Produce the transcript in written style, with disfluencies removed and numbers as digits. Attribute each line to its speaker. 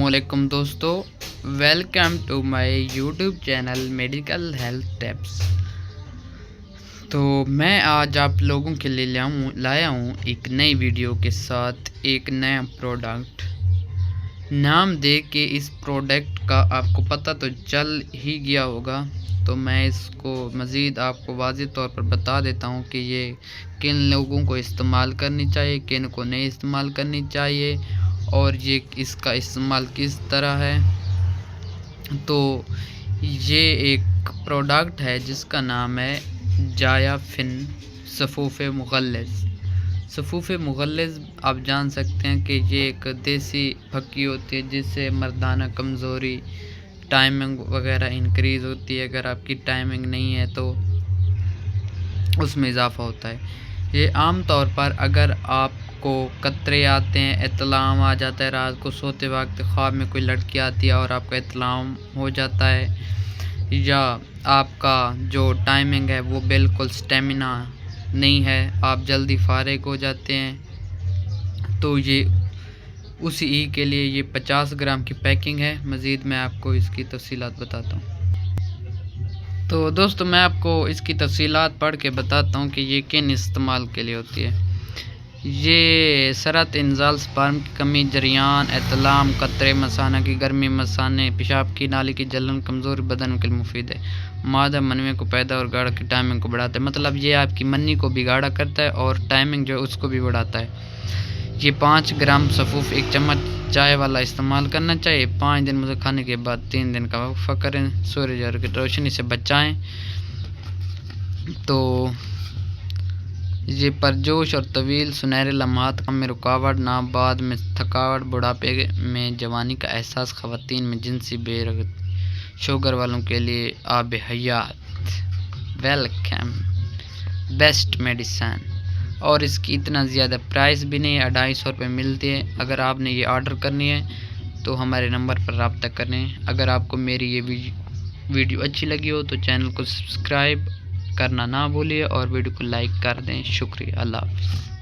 Speaker 1: अस्सलामुअलैकुम दोस्तों, welcome to my YouTube channel medical health tips. तो मैं आज आप लोगों के लिए लाया हूँ एक नई वीडियो के साथ एक नया प्रोडक्ट। नाम देख के इस प्रोडक्ट का आपको पता तो चल ही गया होगा, तो मैं इसको मज़ीद आपको वाज़ेह तौर पर बता देता हूँ कि ये किन लोगों को इस्तेमाल करनी चाहिए, किन को नहीं इस्तेमाल करनी चाहिए और ये इसका इस्तेमाल किस तरह है। तो ये एक प्रोडक्ट है जिसका नाम है जायाफिन सफ़ूफ़े मुग़ल्लिज़। सफ़ूफ़े मुग़ल्लिज़ आप जान सकते हैं कि ये एक देसी फक्की होती है जिससे मर्दाना कमज़ोरी, टाइमिंग वगैरह इंक्रीज़ होती है। अगर आपकी टाइमिंग नहीं है तो उसमें इजाफ़ा होता है। ये आम तौर पर अगर आपको कतरे आते हैं, इत्लाम आ जाता है, रात को सोते वक्त ख्वाब में कोई लड़की आती है और आपका इत्लाम हो जाता है, या आपका जो टाइमिंग है वो बिल्कुल स्टेमिना नहीं है, आप जल्दी फारिग हो जाते हैं, तो ये उसी के लिए ये 50 ग्राम की पैकिंग है। मज़ीद मैं आपको इसकी तफसीलात बताता हूँ। तो दोस्तों मैं आपको इसकी तफसीलात पढ़ के बताता हूँ कि ये किन इस्तेमाल के लिए होती है। ये सरत इंजाल स्पर्म की कमी, जरियान, इत्लाम, कतरे, मसाना की गर्मी, मसाने, पेशाब की नाली की जलन, कमज़ोरी बदन के लिए मुफीद है। मादा मनवे को पैदा और गाढ़ा की टाइमिंग को बढ़ाता है, मतलब ये आपकी मन्नी को भी गाढ़ा करता है और टाइमिंग जो है उसको भी बढ़ाता है। ये 5 ग्राम सफ़ूफ़ 1 चम्मच चाय वाला इस्तेमाल करना चाहिए। 5 दिन मुझे खाने के बाद 3 दिन का वक्फा करें, सूरज की रोशनी से बचाएं। तो ये परजोश और तवील सुनहरे लम्हात में रुकावट ना, बाद में थकावट, बुढ़ापे में जवानी का एहसास, ख़वातीन में जिनसी बेरगत, शुगर वालों के लिए आब हयात, वेलकम बेस्ट मेडिसन। और इसकी इतना ज़्यादा प्राइस भी नहीं है, 250 रुपये मिलती है। अगर आपने ये ऑर्डर करनी है तो हमारे नंबर पर रब्ता करें। अगर आपको मेरी ये वीडियो अच्छी लगी हो तो चैनल को सब्सक्राइब करना ना भूलिए और वीडियो को लाइक कर दें। शुक्रिया, अल्लाह हाफ़िज़।